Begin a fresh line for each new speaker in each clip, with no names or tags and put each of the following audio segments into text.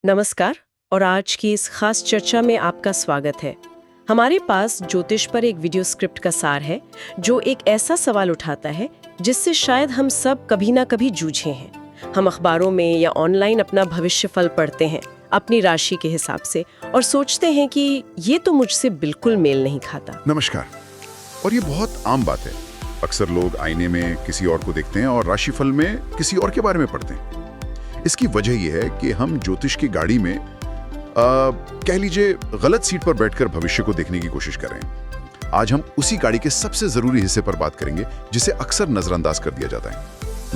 नमस्कार और आज की इस खास चर्चा में आपका स्वागत है। हमारे पास ज्योतिष पर एक वीडियो स्क्रिप्ट का सार है जो एक ऐसा सवाल उठाता है जिससे शायद हम सब कभी ना कभी जूझे हैं। हम अखबारों में या ऑनलाइन अपना भविष्य फल पढ़ते हैं अपनी राशि के हिसाब से और सोचते हैं कि ये तो मुझसे बिल्कुल मेल नहीं खाता।
नमस्कार। और ये बहुत आम बात है। अक्सर लोग आईने में किसी और को देखते हैं और राशिफल में किसी और के बारे में पढ़ते हैं। इसकी वजह यह है कि हम ज्योतिष की गाड़ी में कह लीजिए गलत सीट पर बैठकर भविष्य को देखने की कोशिश कर रहे हैं। आज हम उसी गाड़ी के सबसे जरूरी हिस्से पर बात करेंगे जिसे अक्सर नजरअंदाज कर दिया जाता है,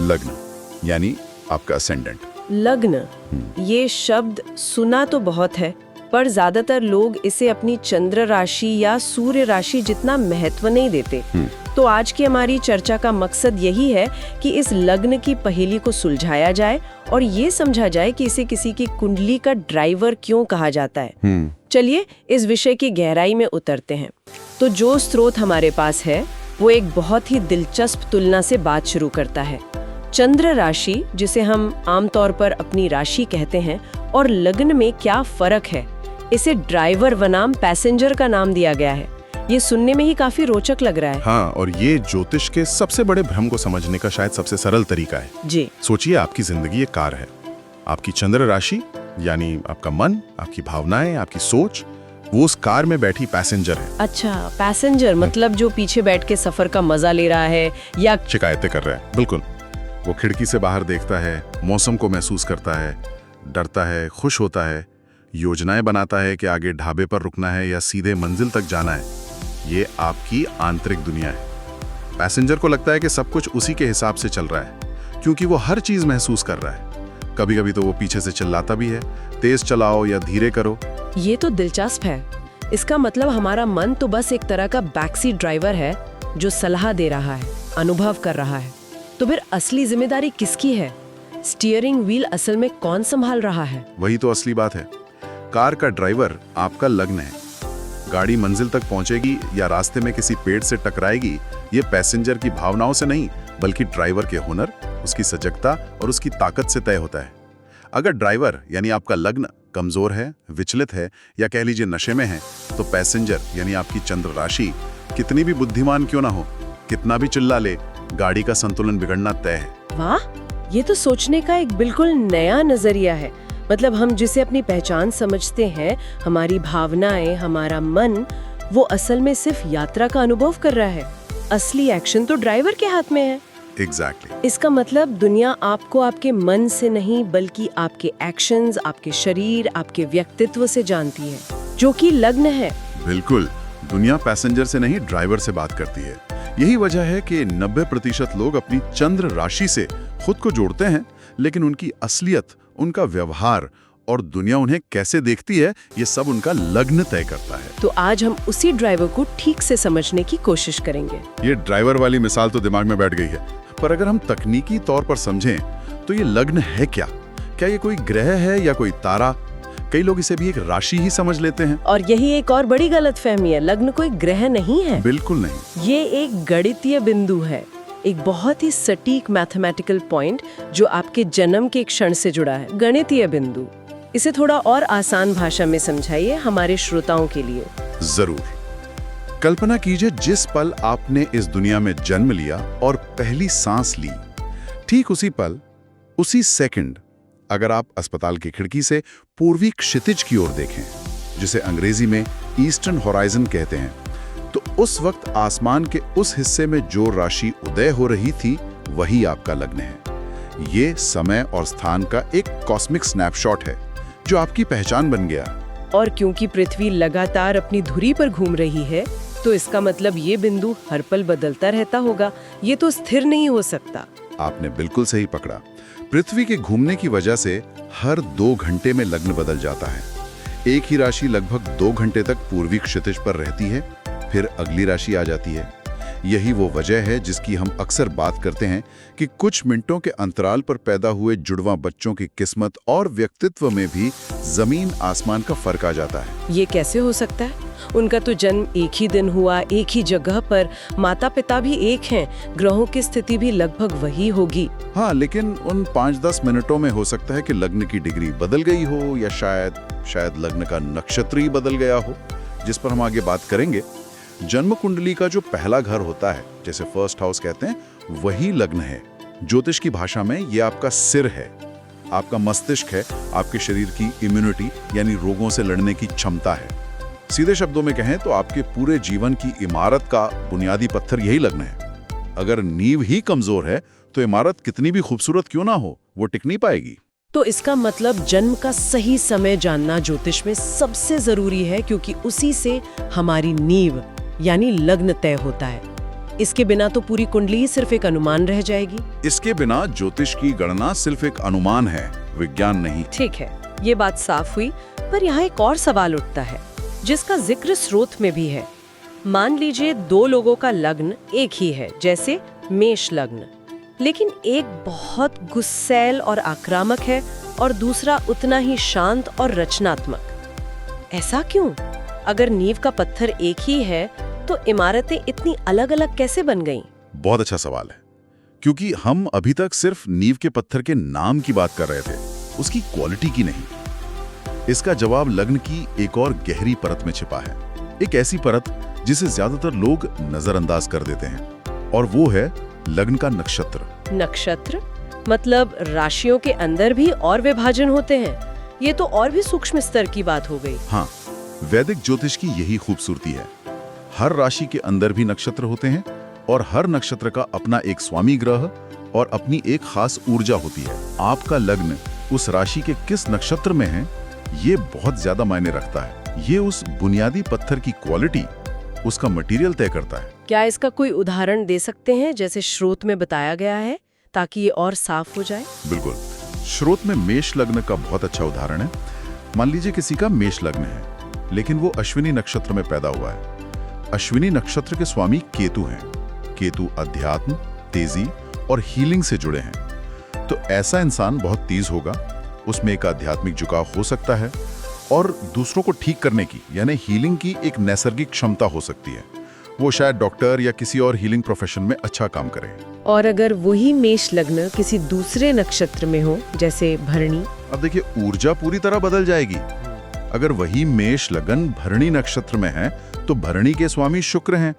लग्न, यानी आपका असेंडेंट।
लग्न, ये शब्द सुना तो बहुत है पर ज्यादातर लोग इसे अपनी चंद्र राशि या सूर्य राशि जितना महत्व नहीं देते। तो आज की हमारी चर्चा का मकसद यही है कि इस लग्न की पहेली को सुलझाया जाए और ये समझा जाए कि इसे किसी की कुंडली का ड्राइवर क्यों कहा जाता है। चलिए इस विषय की गहराई में उतरते हैं। तो जो स्रोत हमारे पास है वो एक बहुत ही दिलचस्प तुलना से बात शुरू करता है। चंद्र राशि, जिसे हम आमतौर पर अपनी राशि कहते हैं, और लग्न में क्या फर्क है, इसे ड्राइवर बनाम पैसेंजर का नाम दिया गया है। ये सुनने में ही काफी रोचक लग रहा है।
हाँ, और ये ज्योतिष के सबसे बड़े भ्रम को समझने का शायद सबसे सरल तरीका है।
जी
सोचिए, आपकी जिंदगी एक कार है। आपकी चंद्र राशि यानी आपका मन, आपकी भावनाएं, आपकी सोच, वो उस कार में बैठी पैसेंजर है।
अच्छा, पैसेंजर मतलब जो पीछे बैठ के सफर का मजा ले रहा है या
शिकायतें कर रहा है। बिल्कुल, वो खिड़की से बाहर देखता है, मौसम को महसूस करता है, डरता है, खुश होता है, योजनाएं बनाता है कि आगे ढाबे पर रुकना है या सीधे मंजिल तक जाना है। ये आपकी आंतरिक दुनिया है। पैसेंजर को लगता है कि सब कुछ उसी के हिसाब से चल रहा है क्योंकि वो हर चीज महसूस कर रहा है। कभी कभी तो वो पीछे से चिल्लाता भी है, तेज चलाओ या धीरे करो।
ये तो दिलचस्प है। इसका मतलब हमारा मन तो बस एक तरह का बैकसीट ड्राइवर है जो सलाह दे रहा है, अनुभव कर रहा है। तो फिर असली जिम्मेदारी किसकी है? स्टीयरिंग व्हील असल में कौन संभाल रहा है?
वही तो असली बात है। कार का ड्राइवर आपका लग्न है। गाड़ी मंजिल तक पहुंचेगी या रास्ते में किसी पेड़ से टकराएगी, ये पैसेंजर की भावनाओं से नहीं बल्कि ड्राइवर के हुनर, उसकी सजगता और उसकी ताकत से तय होता है। अगर ड्राइवर यानी आपका लग्न कमजोर है, विचलित है या कह लीजिए नशे में है, तो पैसेंजर यानी आपकी चंद्र राशि कितनी भी बुद्धिमान क्यों ना हो, कितना भी चिल्ला ले, गाड़ी का संतुलन बिगड़ना तय है।
वाह, ये तो सोचने का एक बिल्कुल नया नजरिया है। मतलब हम जिसे अपनी पहचान समझते हैं, हमारी भावनाएं, हमारा मन, वो असल में सिर्फ यात्रा का अनुभव कर रहा है। असली एक्शन तो ड्राइवर के हाथ में है।
एग्जैक्टली।
इसका मतलब दुनिया आपको आपके मन से नहीं बल्कि आपके एक्शंस, आपके शरीर, आपके व्यक्तित्व से जानती है, जो कि लग्न है।
बिल्कुल, दुनिया पैसेंजर से नहीं ड्राइवर से बात करती है। यही वजह है कि 90% लोग अपनी चंद्र राशि से खुद को जोड़ते हैं, लेकिन उनकी असलियत, उनका व्यवहार और दुनिया उन्हें कैसे देखती है, ये सब उनका लग्न तय करता है।
तो आज हम उसी ड्राइवर को ठीक से समझने की कोशिश करेंगे।
ये ड्राइवर वाली मिसाल तो दिमाग में बैठ गई है, पर अगर हम तकनीकी तौर पर समझें तो ये लग्न है क्या? क्या ये कोई ग्रह है या कोई तारा? कई लोग इसे भी एक राशि ही समझ लेते हैं।
और यही एक और बड़ी गलतफहमी है। लग्न कोई ग्रह नहीं है।
बिल्कुल नहीं।
ये एक गणितीय बिंदु है, एक बहुत ही सटीक मैथमेटिकल पॉइंट जो आपके जन्म के क्षण से जुड़ा है। गणितीय बिंदु, इसे थोड़ा और आसान भाषा में समझाइए हमारे श्रोताओं के लिए।
जरूर। कल्पना कीजिए, जिस पल आपने इस दुनिया में जन्म लिया और पहली सांस ली, ठीक उसी पल, उसी सेकंड, अगर आप अस्पताल की खिड़की से पूर्वी क्षितिज की ओर देखें, जिसे अंग्रेजी में ईस्टर्न होराइजन कहते हैं, तो उस वक्त आसमान के उस हिस्से में जो राशि उदय हो रही थी वही आपका लग्न है। ये समय और स्थान का एक कॉस्मिक स्नैपशॉट है जो आपकी पहचान बन गया।
और क्योंकि पृथ्वी लगातार अपनी धुरी पर घूम रही है, तो इसका मतलब ये बिंदु हर पल बदलता रहता होगा। ये तो स्थिर नहीं हो सकता।
आपने बिल्कुल सही पकड़ा। पृथ्वी के घूमने की वजह से हर 2 घंटे में लग्न बदल जाता है। एक ही राशि लगभग 2 घंटे तक पूर्वी क्षितिज पर रहती है, फिर अगली राशि आ जाती है। यही वो वजह है जिसकी हम अक्सर बात करते हैं कि कुछ मिनटों के अंतराल पर पैदा हुए जुड़वा बच्चों की किस्मत और व्यक्तित्व में भी जमीन आसमान का फर्क आ जाता है।
ये कैसे हो सकता है? उनका तो जन्म एक ही दिन हुआ, एक ही जगह पर, माता पिता भी एक हैं, ग्रहों की स्थिति भी लगभग वही होगी।
हाँ, लेकिन उन 5-10 मिनटों में हो सकता है कि लग्न की डिग्री बदल गई हो, या शायद लग्न का नक्षत्र ही बदल गया हो, जिस पर हम आगे बात करेंगे। जन्म कुंडली का जो पहला घर होता है, जैसे फर्स्ट हाउस कहते हैं, वही लग्न है। ज्योतिष की भाषा में ये आपका सिर है, आपका मस्तिष्क है, आपके शरीर की इम्यूनिटी यानी रोगों से लड़ने की क्षमता है। सीधे शब्दों में कहें तो आपके पूरे जीवन की इमारत का बुनियादी पत्थर यही लग्न है। अगर नींव ही कमजोर है तो इमारत कितनी भी खूबसूरत क्यों ना हो, वो टिक नहीं पाएगी।
तो इसका मतलब जन्म का सही समय जानना ज्योतिष में सबसे जरूरी है, क्योंकि उसी से हमारी नींव यानी लग्न तय होता है। इसके बिना तो पूरी कुंडली ही सिर्फ एक अनुमान रह जाएगी।
इसके बिना ज्योतिष की गणना सिर्फ एक अनुमान है, विज्ञान नहीं।
ठीक है, ये बात साफ हुई, पर यहाँ एक और सवाल उठता है जिसका जिक्र स्रोत में भी है। मान लीजिए 2 लोगों का लग्न एक ही है, जैसे मेष लग्न, लेकिन एक बहुत गुस्सैल और आक्रामक है और दूसरा उतना ही शांत और रचनात्मक। ऐसा क्यों? अगर नींव का पत्थर एक ही है तो इमारतें इतनी अलग अलग कैसे बन गईं?
बहुत अच्छा सवाल है, क्योंकि हम अभी तक सिर्फ नींव के पत्थर के नाम की बात कर रहे थे, उसकी क्वालिटी की नहीं। इसका जवाब लग्न की एक और गहरी परत में छिपा है, एक ऐसी परत जिसे ज्यादातर लोग नजरअंदाज कर देते हैं, और वो है लग्न का नक्षत्र।
नक्षत्र मतलब राशियों के अंदर भी और विभाजन होते हैं? ये तो और भी सूक्ष्म स्तर की बात हो गई।
हाँ, वैदिक ज्योतिष की यही खूबसूरती है। हर राशि के अंदर भी नक्षत्र होते हैं, और हर नक्षत्र का अपना एक स्वामी ग्रह और अपनी एक खास ऊर्जा होती है। आपका लग्न उस राशि के किस नक्षत्र में है, ये बहुत ज्यादा मायने रखता है। ये उस बुनियादी पत्थर की क्वालिटी, उसका मटेरियल तय करता है।
क्या इसका कोई उदाहरण दे सकते हैं, जैसे स्रोत में बताया गया है, ताकि ये और साफ हो जाए?
बिल्कुल, स्रोत में मेष लग्न का बहुत अच्छा उदाहरण है। मान लीजिए किसी का मेष लग्न है, लेकिन वो अश्विनी नक्षत्र में पैदा हुआ है। अश्विनी नक्षत्र के स्वामी केतु हैं। केतु अध्यात्म, तेजी और हीलिंग से जुड़े हैं। तो ऐसा इंसान बहुत तेज होगा, उसमें एक आध्यात्मिक झुकाव हो सकता है, और दूसरों को ठीक करने की यानी हीलिंग की एक नैसर्गिक क्षमता हो सकती है। वो शायद डॉक्टर या किसी और हीलिंग प्रोफेशन में अच्छा काम करे।
और अगर वही मेष लग्न किसी दूसरे नक्षत्र में हो, जैसे भरणी?
अब देखिए, ऊर्जा पूरी तरह बदल जाएगी। अगर वही मेष लगन भरणी नक्षत्र में है तो भरणी के स्वामी शुक्र हैं।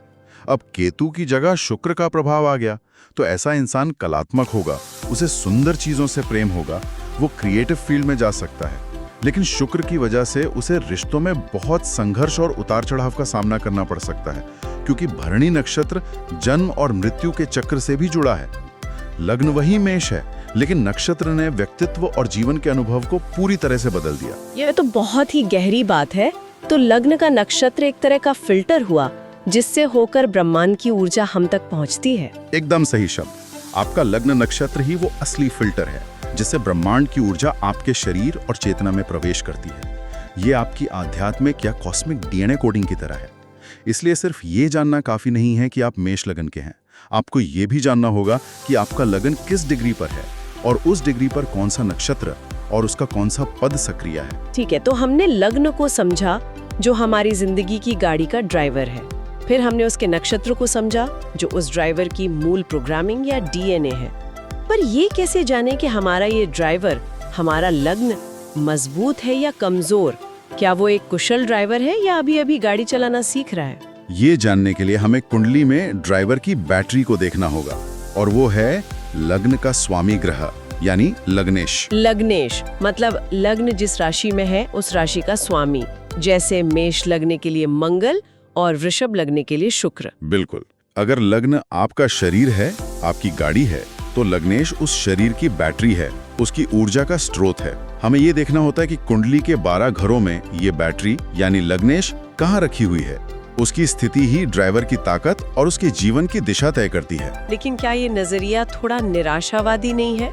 अब केतु की जगह शुक्र का प्रभाव आ गया, तो ऐसा इंसान कलात्मक होगा, उसे सुंदर चीजों से प्रेम होगा, वो क्रिएटिव फील्ड में जा सकता है। लेकिन शुक्र की वजह से उसे रिश्तों में बहुत संघर्ष और उतार चढ़ाव का सामना करना पड़ सकता है, क्योंकि भरणी नक्षत्र जन्म और मृत्यु के चक्र से भी जुड़ा है। लग्न वही मेष है, लेकिन नक्षत्र ने व्यक्तित्व और जीवन के अनुभव को पूरी तरह से बदल दिया।
यह तो बहुत ही गहरी बात है। तो लग्न का नक्षत्र एक तरह का फिल्टर हुआ, जिससे होकर ब्रह्मांड की ऊर्जा हम तक पहुंचती है।
एकदम सही शब्द। आपका लग्न नक्षत्र ही वो असली फिल्टर है, जिससे ब्रह्मांड की ऊर्जा आपके शरीर और चेतना में प्रवेश करती है। ये आपकी आध्यात्मिक या कॉस्मिक डीएनए कोडिंग की तरह है। इसलिए सिर्फ ये जानना काफी नहीं है कि आप मेष लगन के हैं, आपको ये भी जानना होगा कि आपका लगन किस डिग्री पर है, और उस डिग्री पर कौन सा नक्षत्र और उसका कौन सा पद सक्रिय है।
ठीक है, तो हमने लग्न को समझा, जो हमारी जिंदगी की गाड़ी का ड्राइवर है। फिर हमने उसके नक्षत्र को समझा, जो उस ड्राइवर की मूल प्रोग्रामिंग या डीएनए है। पर ये कैसे जाने कि हमारा ये ड्राइवर, हमारा लग्न मजबूत है या कमजोर? क्या वो एक कुशल ड्राइवर है या अभी अभी गाड़ी चलाना सीख रहा है?
ये जानने के लिए हमें कुंडली में ड्राइवर की बैटरी को देखना होगा, और वो है लग्न का स्वामी ग्रह यानी लग्नेश।
लग्नेश मतलब लग्न जिस राशि में है उस राशि का स्वामी, जैसे मेष लगने के लिए मंगल और वृषभ लगने के लिए शुक्र।
बिल्कुल। अगर लग्न आपका शरीर है, आपकी गाड़ी है, तो लग्नेश उस शरीर की बैटरी है, उसकी ऊर्जा का स्रोत है। हमें ये देखना होता है कि कुंडली के 12 घरों में ये बैटरी यानी लग्नेश कहाँ रखी हुई है। उसकी स्थिति ही ड्राइवर की ताकत और उसके जीवन की दिशा तय करती है।
लेकिन क्या ये नजरिया थोड़ा निराशावादी नहीं है?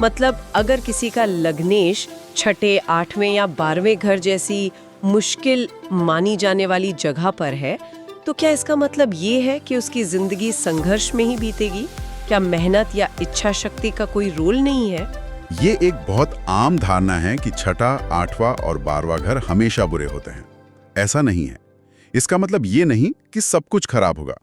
मतलब अगर किसी का लग्नेश छठे, 8वें या 12वें घर जैसी मुश्किल मानी जाने वाली जगह पर है, तो क्या इसका मतलब ये है कि उसकी जिंदगी संघर्ष में ही बीतेगी? क्या मेहनत या इच्छा शक्ति का कोई रोल नहीं है?
ये एक बहुत आम धारणा है कि छठा, 8वां और 12वां घर हमेशा बुरे होते हैं। ऐसा नहीं है। इसका मतलब ये नहीं कि सब कुछ खराब होगा।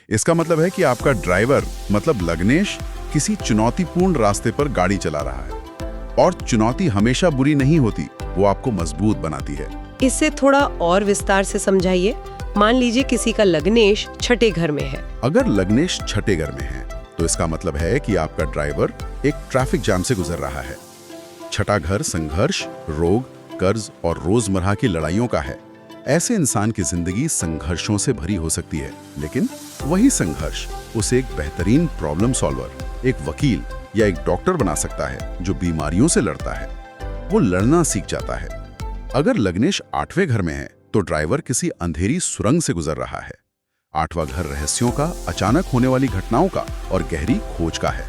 इसका मतलब है कि आपका ड्राइवर मतलब लग्नेश किसी चुनौतीपूर्ण रास्ते पर गाड़ी चला रहा है, और चुनौती हमेशा बुरी नहीं होती, वो आपको मजबूत बनाती है।
इसे थोड़ा और विस्तार से समझाइए। मान लीजिए किसी का लग्नेश छठे घर में है।
अगर लग्नेश छठे घर में है तो इसका मतलब है कि आपका ड्राइवर एक ट्रैफिक जाम से गुजर रहा है। छठा घर संघर्ष, रोग, कर्ज और रोजमर्रा की लड़ाइयों का है। ऐसे इंसान की जिंदगी संघर्षों से भरी हो सकती है, लेकिन वही संघर्ष उसे एक बेहतरीन प्रॉब्लम सॉल्वर, एक वकील या एक डॉक्टर बना सकता है जो बीमारियों से लड़ता है। वो लड़ना सीख जाता है। अगर लग्नेश 8वें घर में है तो ड्राइवर किसी अंधेरी सुरंग से गुजर रहा है। 8वां घर रहस्यों का, अचानक होने वाली घटनाओं का और गहरी खोज का है।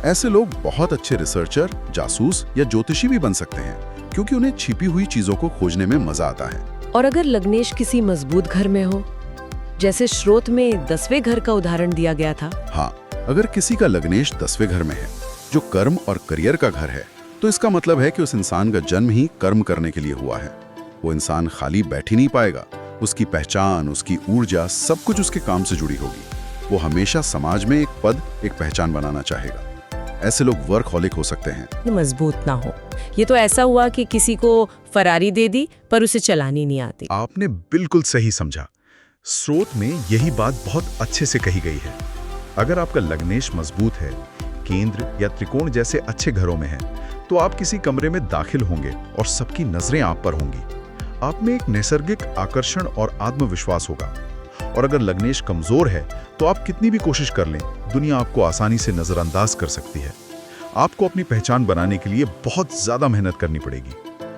ऐसे लोग बहुत अच्छे रिसर्चर, जासूस या ज्योतिषी भी बन सकते हैं, क्योंकि उन्हें छिपी हुई चीजों को खोजने में मजा आता है।
और अगर लग्नेश किसी मजबूत घर में हो, जैसे स्रोत में 10वें घर का उदाहरण दिया गया था।
हाँ, अगर किसी का लग्नेश 10वें घर में है, जो कर्म और करियर का घर है, तो इसका मतलब है कि उस इंसान का जन्म ही कर्म करने के लिए हुआ है। वो इंसान खाली बैठ ही नहीं पाएगा। उसकी पहचान, उसकी ऊर्जा, सब कुछ उसके काम से जुड़ी होगी। वो हमेशा समाज में एक पद, एक पहचान बनाना चाहेगा। ऐसे लोग वर्कहॉलिक हो सकते हैं।
मजबूत ना हो। ये तो ऐसा हुआ कि किसी को फरारी दे दी पर उसे चलानी नहीं आती।
आपने बिल्कुल सही समझा। स्रोत में यही बात बहुत अच्छे से कही गई है। अगर आपका लग्नेश मजबूत है, केंद्र या त्रिकोण जैसे अच्छे घरों में है, तो आप किसी कमरे में दाखिल होंगे और सबकी नजरें आप पर होंगी। आप में एक नैसर्गिक आकर्षण और आत्मविश्वास होगा। और अगर लग्नेश कमजोर है तो आप कितनी भी कोशिश कर लें, दुनिया आपको आसानी से नजरअंदाज कर सकती है। आपको अपनी पहचान बनाने के लिए बहुत ज्यादा मेहनत करनी पड़ेगी।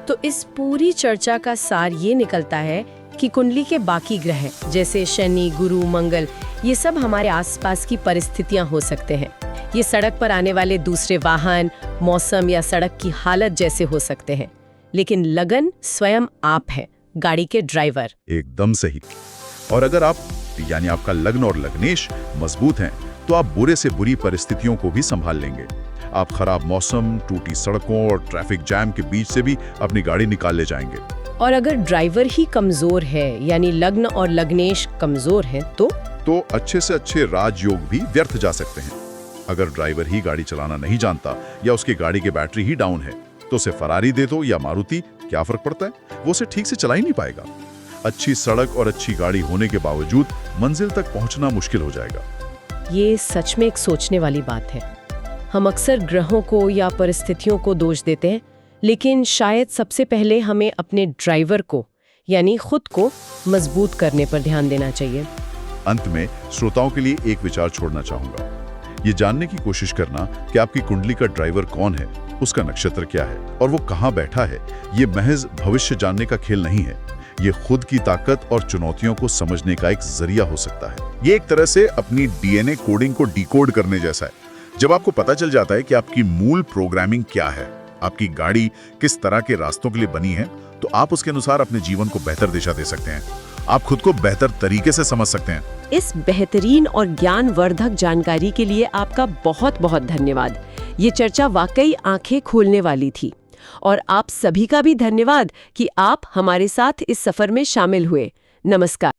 तो इस पूरी चर्चा का सार ये निकलता है कि कुंडली के बाकी ग्रह जैसे शनि, गुरु, मंगल, ये सब हमारे आसपास की परिस्थितियां हो सकते हैं। ये सड़क पर आने वाले दूसरे वाहन, मौसम या सड़क की हालत जैसे हो सकते हैं, लेकिन लगन स्वयं आप है, गाड़ी के ड्राइवर।
एकदम सही। और अगर आप यानी आपका लग्न और लग्नेश मजबूत हैं, तो आप बुरे से बुरी परिस्थितियों को भी संभाल लेंगे। आप खराब मौसम, टूटी सड़कों और ट्रैफिक जैम के बीच से भी अपनी गाड़ी निकाल ले जाएंगे।
और अगर ड्राइवर ही कमजोर है, यानी लग्न और लग्नेश कमजोर है, तो
अच्छे से अच्छे राजयोग भी व्यर्थ जा सकते हैं। अगर ड्राइवर ही गाड़ी चलाना नहीं जानता या उसकी गाड़ी की बैटरी ही डाउन है, तो उसे फरारी दे दो या मारुति, क्या फर्क पड़ता है? वो उसे ठीक से चला ही नहीं पाएगा। अच्छी सड़क और अच्छी गाड़ी होने के बावजूद मंजिल तक पहुंचना मुश्किल हो जाएगा।
ये सच में एक सोचने वाली बात है। हम अक्सर ग्रहों को या परिस्थितियों को दोष देते हैं, लेकिन शायद सबसे पहले हमें अपने ड्राइवर को यानी खुद को मजबूत करने पर ध्यान देना चाहिए।
अंत में श्रोताओं के लिए एक विचार छोड़ना चाहूंगा। ये जानने की कोशिश करना कि आपकी कुंडली का ड्राइवर कौन है, उसका नक्षत्र क्या है और वो कहाँ बैठा है, ये महज भविष्य जानने का खेल नहीं है। ये खुद की ताकत और चुनौतियों को समझने का एक जरिया हो सकता है। ये एक तरह से अपनी डीएनए कोडिंग को डिकोड करने जैसा है। जब आपको पता चल जाता है कि आपकी मूल प्रोग्रामिंग क्या है, आपकी गाड़ी किस तरह के रास्तों के लिए बनी है, तो आप उसके अनुसार अपने जीवन को बेहतर दिशा दे सकते हैं। आप खुद को बेहतर तरीके से समझ सकते हैं।
इस बेहतरीन और ज्ञानवर्धक जानकारी के लिए आपका बहुत बहुत धन्यवाद। ये चर्चा वाकई आंखें खोलने वाली थी। और आप सभी का भी धन्यवाद कि आप हमारे साथ इस सफर में शामिल हुए। नमस्कार।